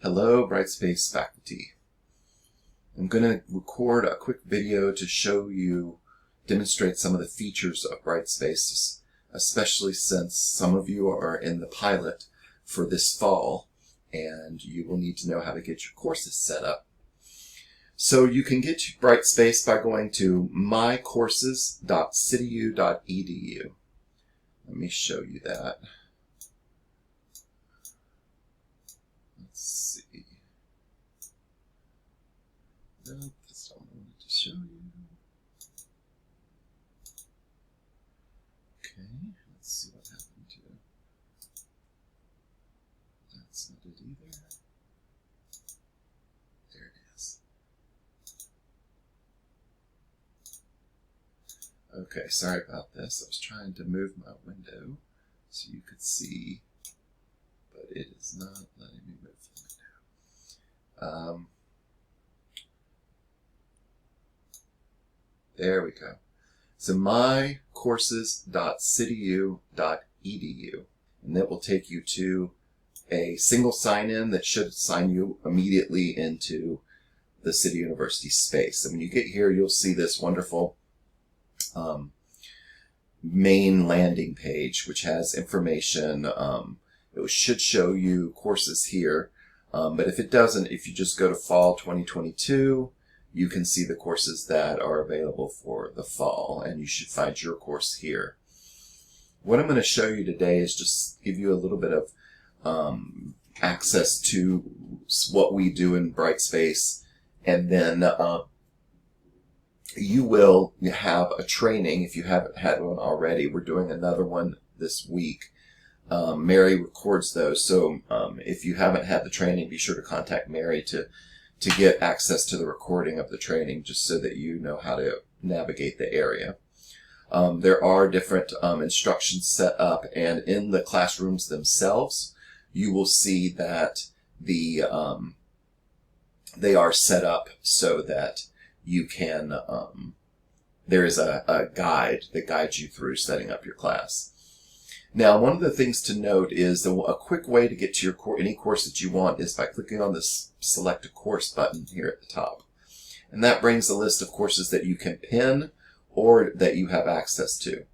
Hello, Brightspace faculty. I'm going to record a quick video to show you, demonstrate some of the features of Brightspace, especially since some of you are in the pilot for this fall, and you will need to know how to get your courses set up. So you can get to Brightspace by going to mycourses.cityU.edu. Let me show you that. Let's see. Nope, that's not what I wanted to show you. Okay, let's see what happened to it. That's not it either. There it is. Okay, sorry about this. I was trying to move my window so you could see, but it is not letting me move the window. There we go. So mycourses.cityU.edu, and that will take you to a single sign-in that should sign you immediately into the City University space. And when you get here, you'll see this wonderful main landing page, which has information. It should show you courses here, but if it doesn't, if you just go to fall 2022, you can see the courses that are available for the fall, and you should find your course here. What I'm going to show you today is just give you a little bit of access to what we do in Brightspace, and then you will have a training if you haven't had one already. We're doing another one this week. Mary records those, so if you haven't had the training, be sure to contact Mary to get access to the recording of the training, just so that you know how to navigate the area. There are different instructions set up, and in the classrooms themselves, you will see that they are set up so that you can, there is a guide that guides you through setting up your class. Now, one of the things to note is a quick way to get to your any course that you want is by clicking on this Select a Course button here at the top. And that brings a list of courses that you can pin or that you have access to.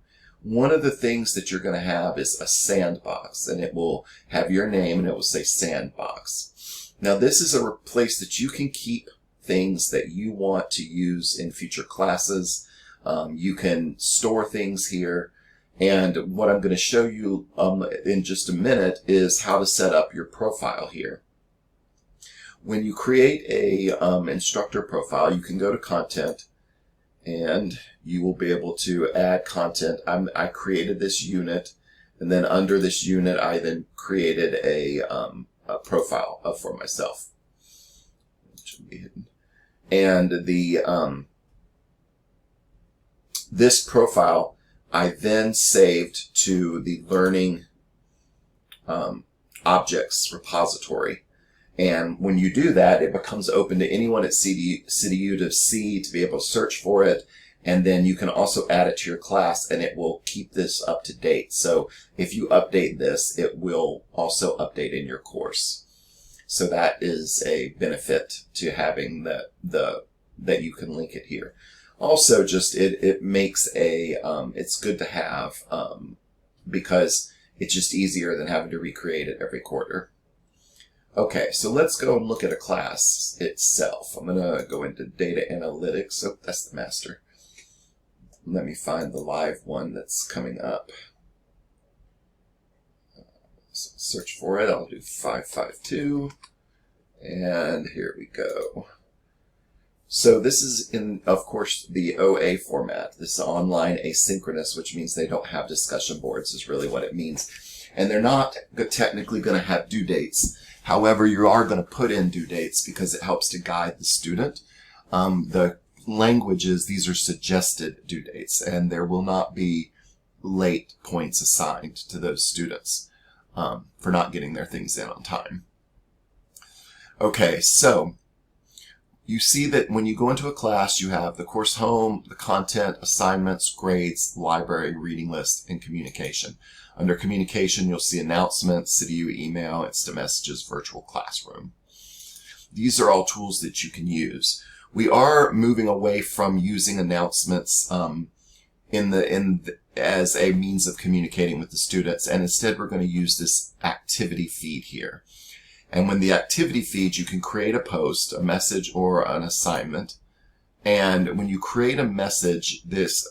One of the things that you're going to have is a Sandbox, and it will have your name and it will say Sandbox. Now, this is a place that you can keep things that you want to use in future classes. You can store things here. And what I'm going to show you in just a minute is how to set up your profile here. When you create a instructor profile, you can go to Content, and you will be able to add content. I created this unit, and then under this unit, I then created a profile for myself. It should be hidden. And this profile I then saved to the Learning Objects repository. And when you do that, it becomes open to anyone at CityU to see, to be able to search for it. And then you can also add it to your class, and it will keep this up to date. So if you update this, it will also update in your course. So that is a benefit to having that you can link it here. Also, just it makes it's good to have because it's just easier than having to recreate it every quarter. Okay, so let's go and look at a class itself. I'm going to go into data analytics. Oh, that's the master. Let me find the live one that's coming up. So search for it. I'll do 552, and here we go. So this is in, of course, the OA format. This is online asynchronous, which means they don't have discussion boards, is really what it means. And they're not technically going to have due dates. However, you are going to put in due dates because it helps to guide the student. The languages, these are suggested due dates, and there will not be late points assigned to those students for not getting their things in on time. Okay, so you see that when you go into a class, you have the course home, the content, assignments, grades, library, reading list, and communication. Under communication, you'll see announcements, CityU email, Instant Messages, virtual classroom. these are all tools that you can use. We are moving away from using announcements as a means of communicating with the students, and instead we're going to use this activity feed here. And when the activity feed, you can create a post, a message, or an assignment. And when you create a message, this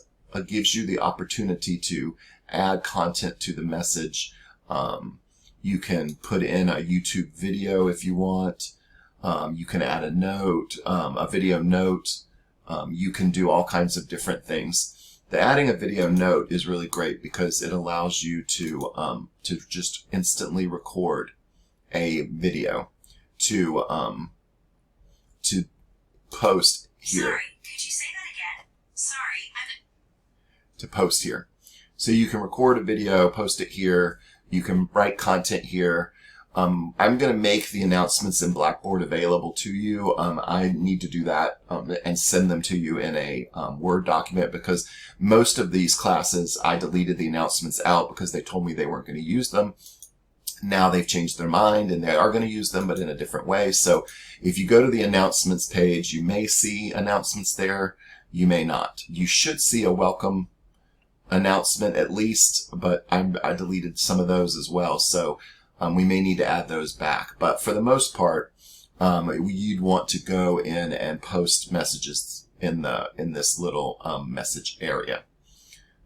gives you the opportunity to add content to the message. You can put in a YouTube video if you want. You can add a note, a video note. You can do all kinds of different things. The adding a video note is really great because it allows you to just instantly record a video to post here. Sorry, could you say that again? Sorry, to post here. So you can record a video, post it here. You can write content here. I'm going to make the announcements in Blackboard available to you. I need to do that and send them to you in a Word document, because most of these classes I deleted the announcements out because they told me they weren't going to use them. Now they've changed their mind and they are going to use them, but in a different way. So if you go to the announcements page, you may see announcements there. You may not. You should see a welcome announcement at least, but I deleted some of those as well. So we may need to add those back. But for the most part, you'd want to go in and post messages in this little message area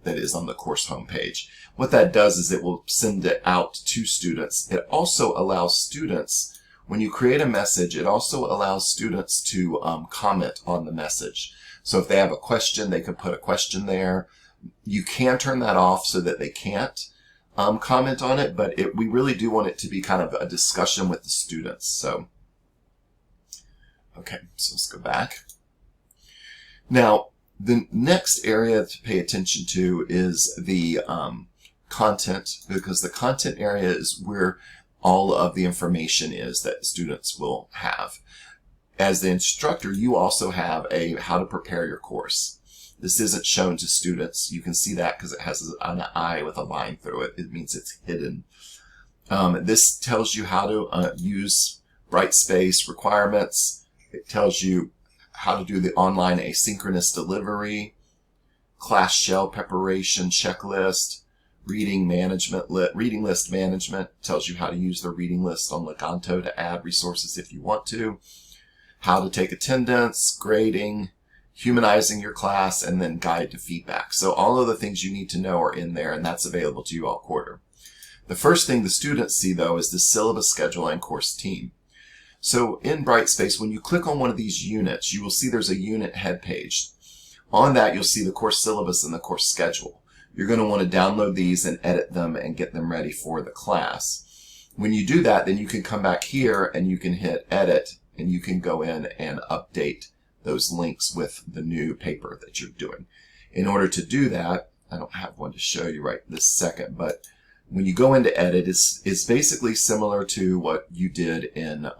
that is on the course homepage. What that does is it will send it out to students. It also allows students, when you create a message, it also allows students to comment on the message. So if they have a question, they can put a question there. You can turn that off so that they can't comment on it, but we really do want it to be kind of a discussion with the students. So, okay, so let's go back. Now, the next area to pay attention to is the content, because the content area is where all of the information is that students will have. As the instructor, you also have a how to prepare your course. This isn't shown to students. You can see that because it has an eye with a line through it. It means it's hidden. This tells you how to use Brightspace requirements. It tells you how to do the online asynchronous delivery, class shell preparation checklist, reading list management. Tells you how to use the reading list on Leganto to add resources if you want to, how to take attendance, grading, humanizing your class, and then guide to feedback. So all of the things you need to know are in there, and that's available to you all quarter. The first thing the students see, though, is the syllabus schedule and course team. So in Brightspace, when you click on one of these units, you will see there's a unit head page. On that, you'll see the course syllabus and the course schedule. You're going to want to download these and edit them and get them ready for the class. When you do that, then you can come back here and you can hit edit, and you can go in and update those links with the new paper that you're doing. In order to do that, I don't have one to show you right this second, but when you go into edit, it's basically similar to what you did in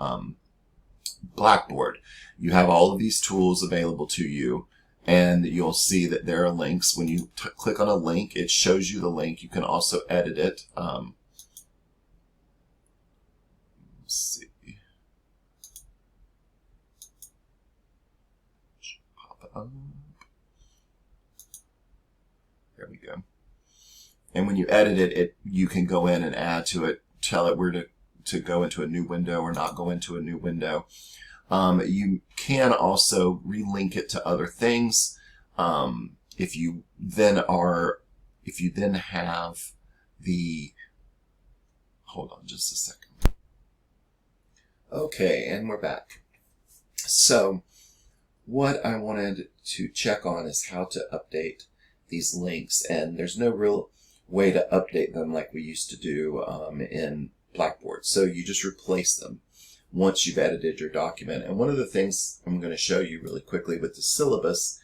Blackboard. You have all of these tools available to you, and you'll see that there are links. When you click on a link, it shows you the link. You can also edit it. Let's see. Pop up. There we go. And when you edit it, you can go in and add to it, tell it where to go into a new window or not go into a new window. You can also relink it to other things. If you then have the, hold on just a second. Okay, and we're back. So what I wanted to check on is how to update these links, and there's no real way to update them like we used to do in Blackboard. So you just replace them once you've edited your document. And one of the things I'm going to show you really quickly with the syllabus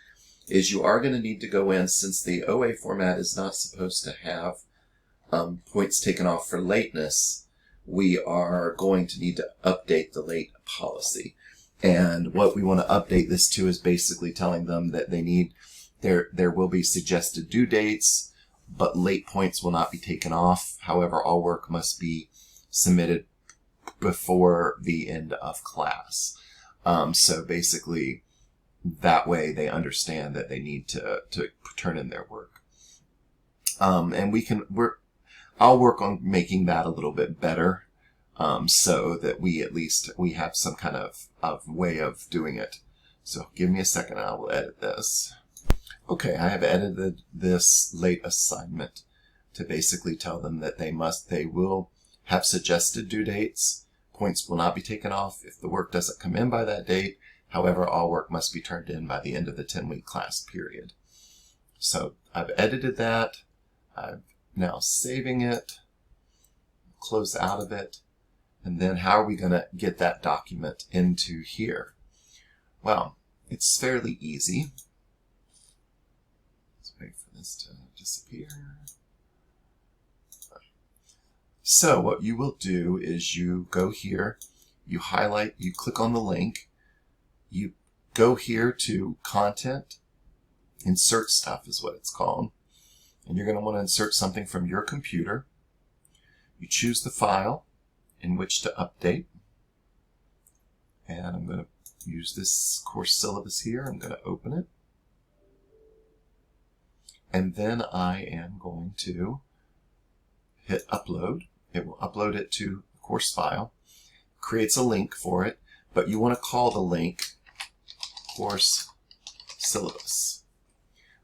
is you are going to need to go in, since the OA format is not supposed to have points taken off for lateness, we are going to need to update the late policy. And what we want to update this to is basically telling them that they need, there will be suggested due dates, but late points will not be taken off. However, all work must be submitted before the end of class. So basically, that way they understand that they need to turn in their work. And I'll work on making that a little bit better, so that we have some kind of way of doing it. So give me a second and I will edit this. Okay, I have edited this late assignment to basically tell them that they will have suggested due dates. Points will not be taken off if the work doesn't come in by that date. However, all work must be turned in by the end of the 10-week class period. So I've edited that. I'm now saving it, close out of it, and then how are we going to get that document into here? Well, it's fairly easy. Let's wait for this to disappear. So what you will do is you go here, you highlight, you click on the link, you go here to Content, Insert Stuff is what it's called, and you're going to want to insert something from your computer. You choose the file in which to update, and I'm going to use this course syllabus here. I'm going to open it, and then I am going to hit Upload. It will upload it to the course file, creates a link for it, but you want to call the link Course Syllabus.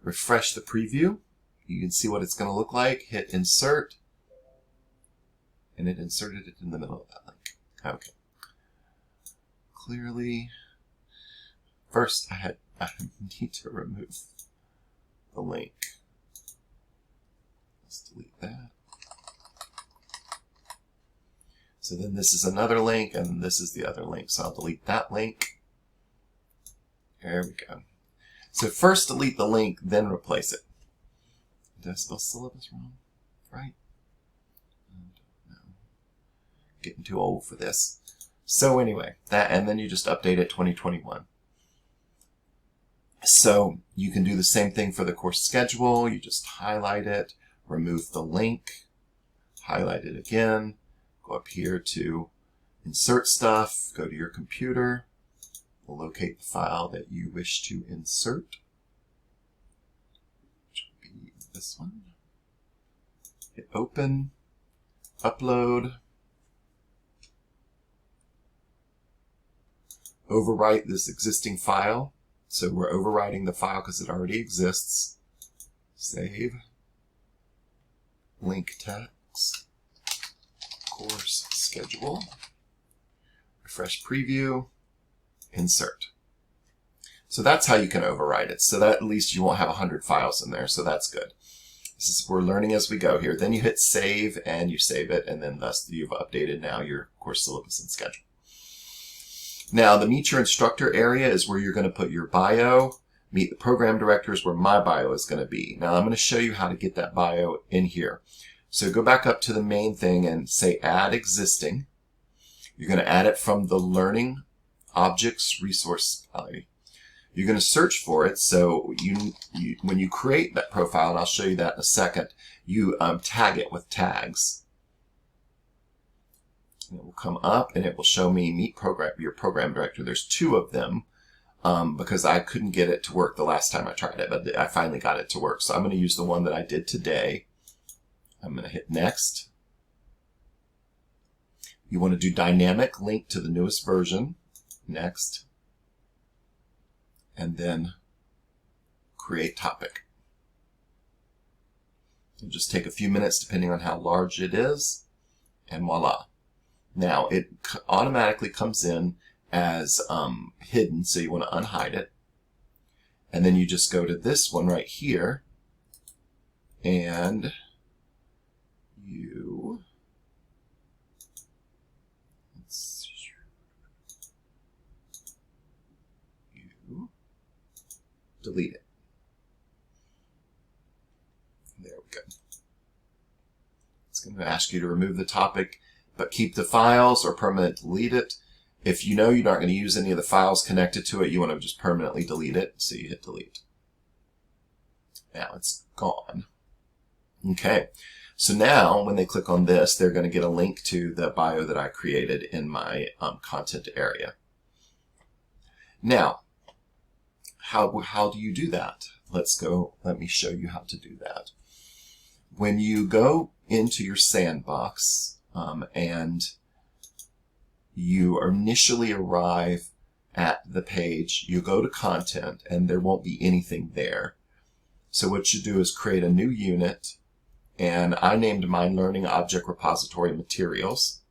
Refresh the preview. You can see what it's going to look like. Hit Insert, and it inserted it in the middle of that link. Okay. Clearly, first I need to remove the link. Let's delete that. So then this is another link, and this is the other link. So I'll delete that link. There we go. So first delete the link, then replace it. Did I spell syllabus wrong? Right? No. Getting too old for this. So anyway, that, and then you just update it 2021. So you can do the same thing for the course schedule. You just highlight it, remove the link, highlight it again, go up here to Insert Stuff, go to your computer, locate the file that you wish to insert, which would be this one. Hit Open, Upload, overwrite this existing file. So we're overwriting the file because it already exists. Save, link text, course schedule, refresh preview, insert. So that's how you can overwrite it. So that at least you won't have 100 files in there. So that's good. We're learning as we go here. Then you hit save and you save it, and then thus you've updated now your course syllabus and schedule. Now the Meet Your Instructor area is where you're going to put your bio. Meet the Program Director is where my bio is going to be. Now I'm going to show you how to get that bio in here. So go back up to the main thing and say Add Existing. You're going to add it from the Learning Objects Resource Gallery. You're going to search for it. So when you create that profile, and I'll show you that in a second, you tag it with tags. And it will come up and it will show me Meet Your Program Director. There's 2 of them because I couldn't get it to work the last time I tried it, but I finally got it to work. So I'm going to use the one that I did today. I'm going to hit Next. You want to do Dynamic Link to the newest version. Next. And then Create Topic. It'll just take a few minutes depending on how large it is, and voila. Now it automatically comes in as hidden, so you want to unhide it. And then you just go to this one right here, and you delete it. There we go. It's going to ask you to remove the topic, but keep the files or permanently delete it. If you know you're not going to use any of the files connected to it, you want to just permanently delete it. So you hit delete. Now it's gone. Okay. So now when they click on this, they're going to get a link to the bio that I created in my content area. Now, how do you do that? Let me show you how to do that. When you go into your Sandbox and you initially arrive at the page, you go to content and there won't be anything there. So what you do is create a new unit, and I named mine Learning Object Repository Materials.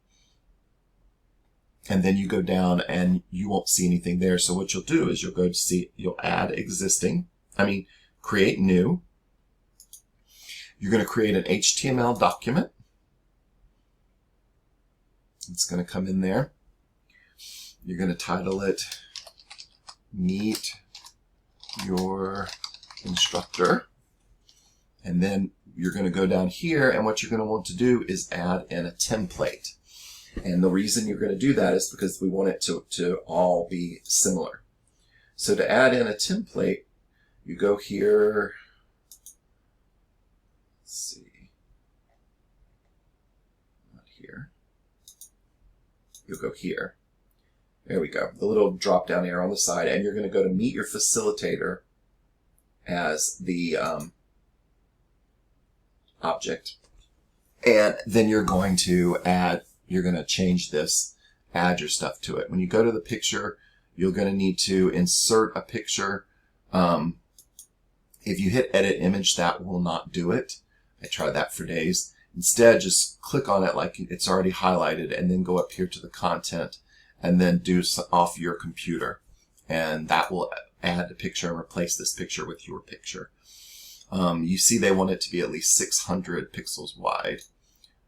And then you go down and you won't see anything there. So what you'll do is you'll add create new. You're going to create an HTML document. It's going to come in there. You're going to title it Meet Your Instructor. And then you're going to go down here, and what you're going to want to do is add in a template. And the reason you're going to do that is because we want it to all be similar. So to add in a template, you go here. Let's see. Not here. You'll go here. There we go. The little drop down arrow on the side, and you're going to go to Meet Your Facilitator as the object. And then you're going to change this, add your stuff to it. When you go to the picture, you're going to need to insert a picture. If you hit Edit Image, that will not do it. I tried that for days. Instead, just click on it like it's already highlighted, and then go up here to the content, and then do off your computer. And that will add the picture and replace this picture with your picture. You see they want it to be at least 600 pixels wide.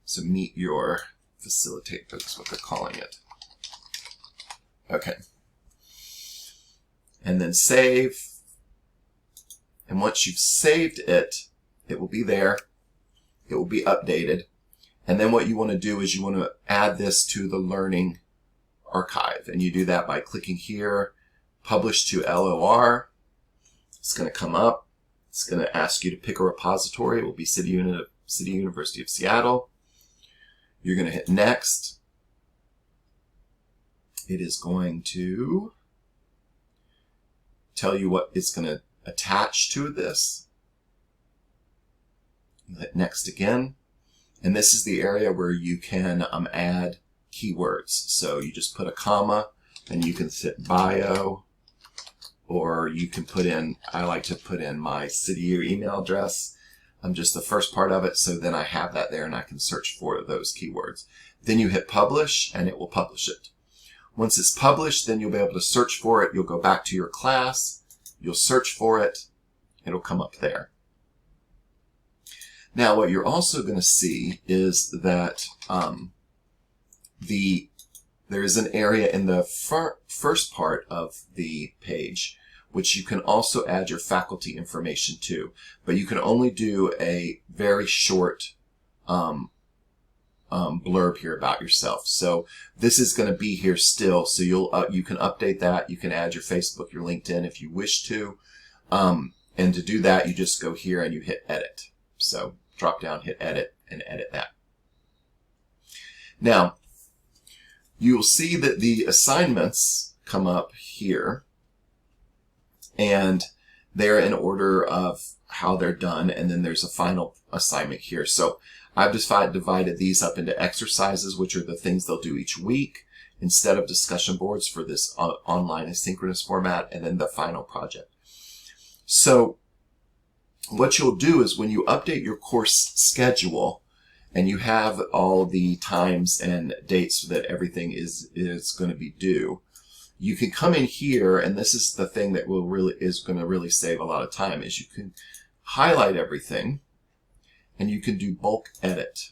So Meet Your Facilitator, that's what they're calling it. Okay. And then save. And once you've saved it, it will be there. It will be updated. And then what you want to do is you want to add this to the learning archive. And you do that by clicking here, Publish to LOR. It's going to come up. It's going to ask you to pick a repository. It will be City University of Seattle. You're going to hit Next. It is going to tell you what it's going to attach to this. You hit Next again. And this is the area where you can add keywords. So you just put a comma, and you can hit bio, or you can put in, I like to put in my CityU email address. Just the first part of it, so then I have that there and I can search for those keywords. Then you hit Publish, and it will publish it. Once it's published, then you'll be able to search for it. You'll go back to your class, you'll search for it, it'll come up there. Now what you're also going to see is that there is an area in the first part of the page which you can also add your faculty information to, but you can only do a very short blurb here about yourself. So this is going to be here still, so you can update that. You can add your Facebook, your LinkedIn if you wish to, and to do that you just go here and you hit Edit. So drop down, hit Edit, and edit that. Now you'll see that the assignments come up here, and they're in order of how they're done, and then there's a final assignment here. So I've just divided these up into exercises, which are the things they'll do each week, instead of discussion boards for this online asynchronous format, and then the final project. So what you'll do is when you update your course schedule, and you have all the times and dates that everything is going to be due, you can come in here, and this is the thing that is going to really save a lot of time, is you can highlight everything, and you can do bulk edit.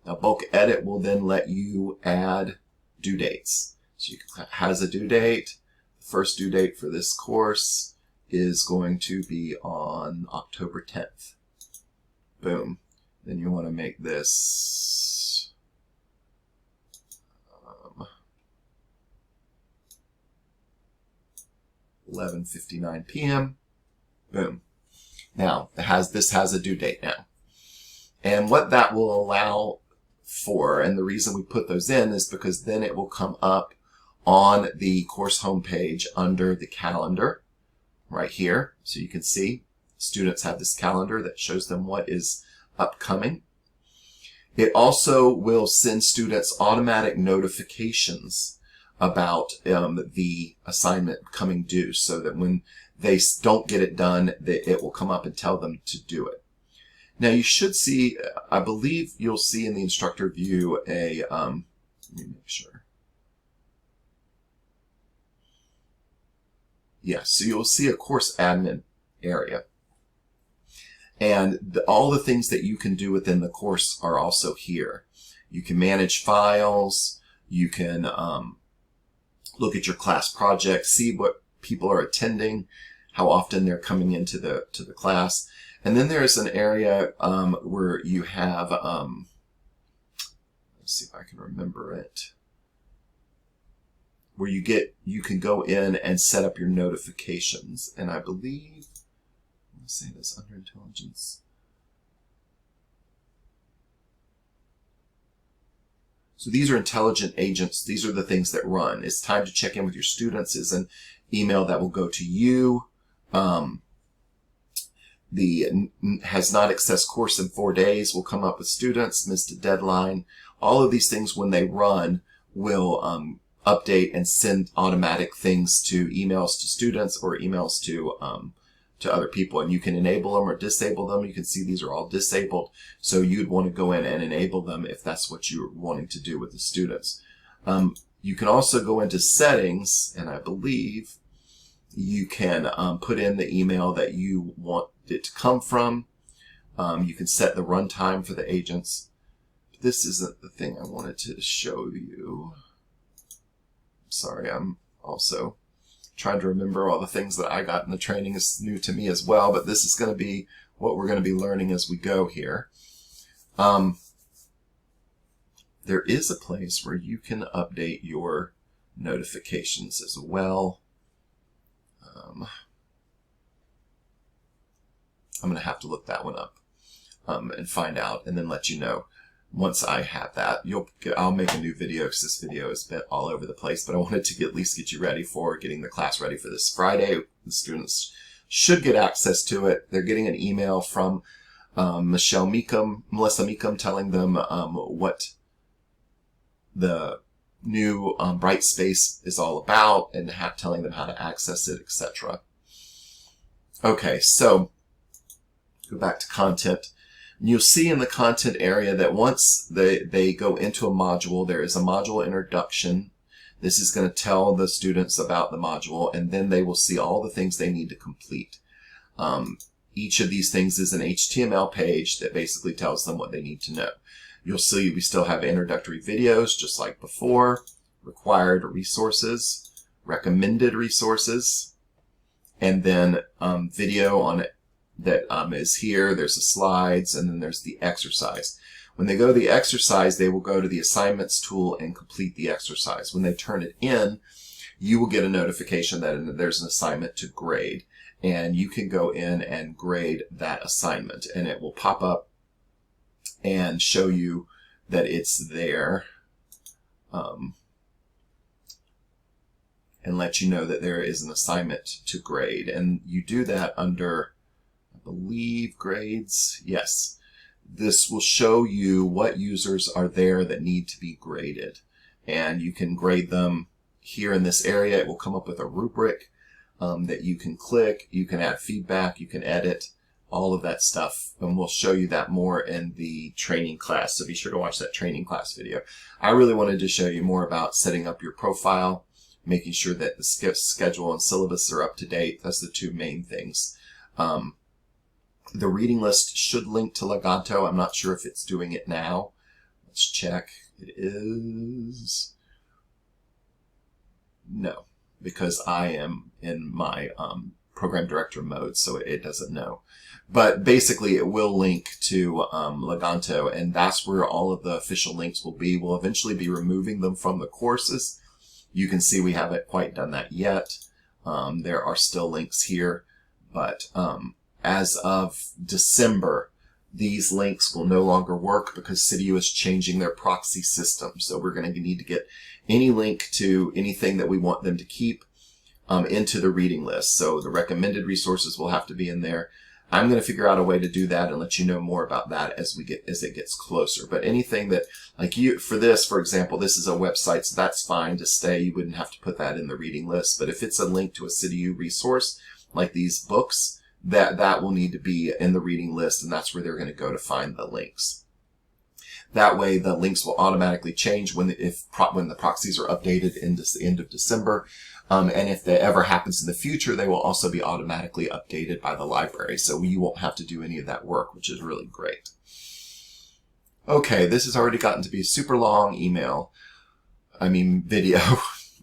Now bulk edit will then let you add due dates. So it has a due date. The first due date for this course is going to be on October 10th. Boom. Then you want to make this 11:59 p.m. Boom. Now this has a due date now. And what that will allow for, and the reason we put those in, is because then it will come up on the course homepage under the calendar right here. So you can see students have this calendar that shows them what is upcoming. It also will send students automatic notifications about the assignment coming due, so that when they don't get it done, it will come up and tell them to do it. Now you should see, I believe you'll see in the Instructor View a, let me make sure. Yes, so you'll see a course admin area. And all the things that you can do within the course are also here. You can manage files, you can look at your class projects, see what people are attending, how often they're coming into the class. And then there's an area where you have, let's see if I can remember it, where you can go in and set up your notifications. And I believe, let's say this under intelligence. So these are intelligent agents. These are the things that run. It's time to check in with your students is an email that will go to you. The has not accessed course in 4 days will come up with students, missed a deadline. All of these things, when they run, will update and send automatic things to emails to students or emails to other people. And you can enable them or disable them. You can see these are all disabled. So you'd want to go in and enable them if that's what you're wanting to do with the students. You can also go into settings, and I believe you can put in the email that you want it to come from. You can set the runtime for the agents. This isn't the thing I wanted to show you. Sorry, I'm also trying to remember all the things that I got in the training. Is new to me as well, but this is going to be what we're going to be learning as we go here. There is a place where you can update your notifications as well. I'm going to have to look that one up and find out, and then let you know. Once I have that, I'll make a new video, because this video is a bit all over the place, but I wanted to at least get you ready for getting the class ready for this Friday. The students should get access to it. They're getting an email from Melissa Meekum telling them what the new Brightspace is all about and telling them how to access it, etc. Okay, so go back to content. You'll see in the content area that once they go into a module, there is a module introduction. This is going to tell the students about the module, and then they will see all the things they need to complete. Each of these things is an HTML page that basically tells them what they need to know. You'll see we still have introductory videos, just like before, required resources, recommended resources, and then video on it. That is here. There's the slides, and then there's the exercise. When they go to the exercise, they will go to the assignments tool and complete the exercise. When they turn it in, you will get a notification that there's an assignment to grade, and you can go in and grade that assignment, and it will pop up and show you that it's there, and let you know that there is an assignment to grade. And you do that under, I believe, grades. Yes. This will show you what users are there that need to be graded. And you can grade them here in this area. It will come up with a rubric that you can click. You can add feedback. You can edit all of that stuff. And we'll show you that more in the training class. So be sure to watch that training class video. I really wanted to show you more about setting up your profile, making sure that the schedule and syllabus are up to date. That's the two main things. The reading list should link to Legato. I'm not sure if it's doing it now. Let's check. It is. No, because I am in my program director mode, so it doesn't know. But basically, it will link to Legato, and that's where all of the official links will be. We'll eventually be removing them from the courses. You can see we haven't quite done that yet. There are still links here, but as of December, these links will no longer work because CityU is changing their proxy system. So we're going to need to get any link to anything that we want them to keep into the reading list. So the recommended resources will have to be in there. I'm going to figure out a way to do that and let you know more about that as it gets closer. But anything that, like for this, for example, this is a website, so that's fine to stay. You wouldn't have to put that in the reading list. But if it's a link to a CityU resource, like these books, that will need to be in the reading list, and that's where they're going to go to find the links. That way, the links will automatically change when the proxies are updated in the end of December. And if that ever happens in the future, they will also be automatically updated by the library. So you won't have to do any of that work, which is really great. Okay, this has already gotten to be a super long video.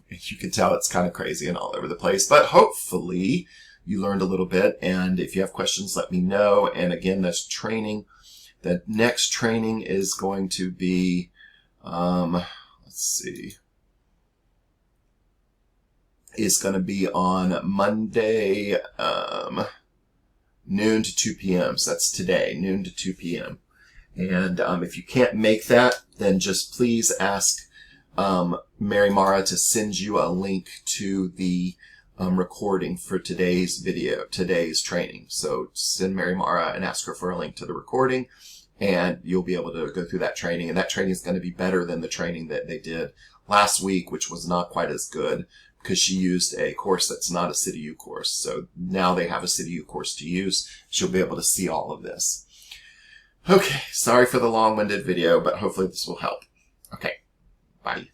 You can tell it's kind of crazy and all over the place, but hopefully you learned a little bit. And if you have questions, let me know. And again, this training, the next training is going to be, let's see, is going to be on Monday, noon to 2 p.m. So that's today, noon to 2 p.m. And if you can't make that, then just please ask Mary Mara to send you a link to the recording for today's training. So send Mary Mara and ask her for a link to the recording, and you'll be able to go through that training. And that training is going to be better than the training that they did last week, which was not quite as good, because she used a course that's not a CityU course. So now they have a CityU course to use. She'll be able to see all of this. Okay, sorry for the long-winded video, but hopefully this will help. Okay, bye.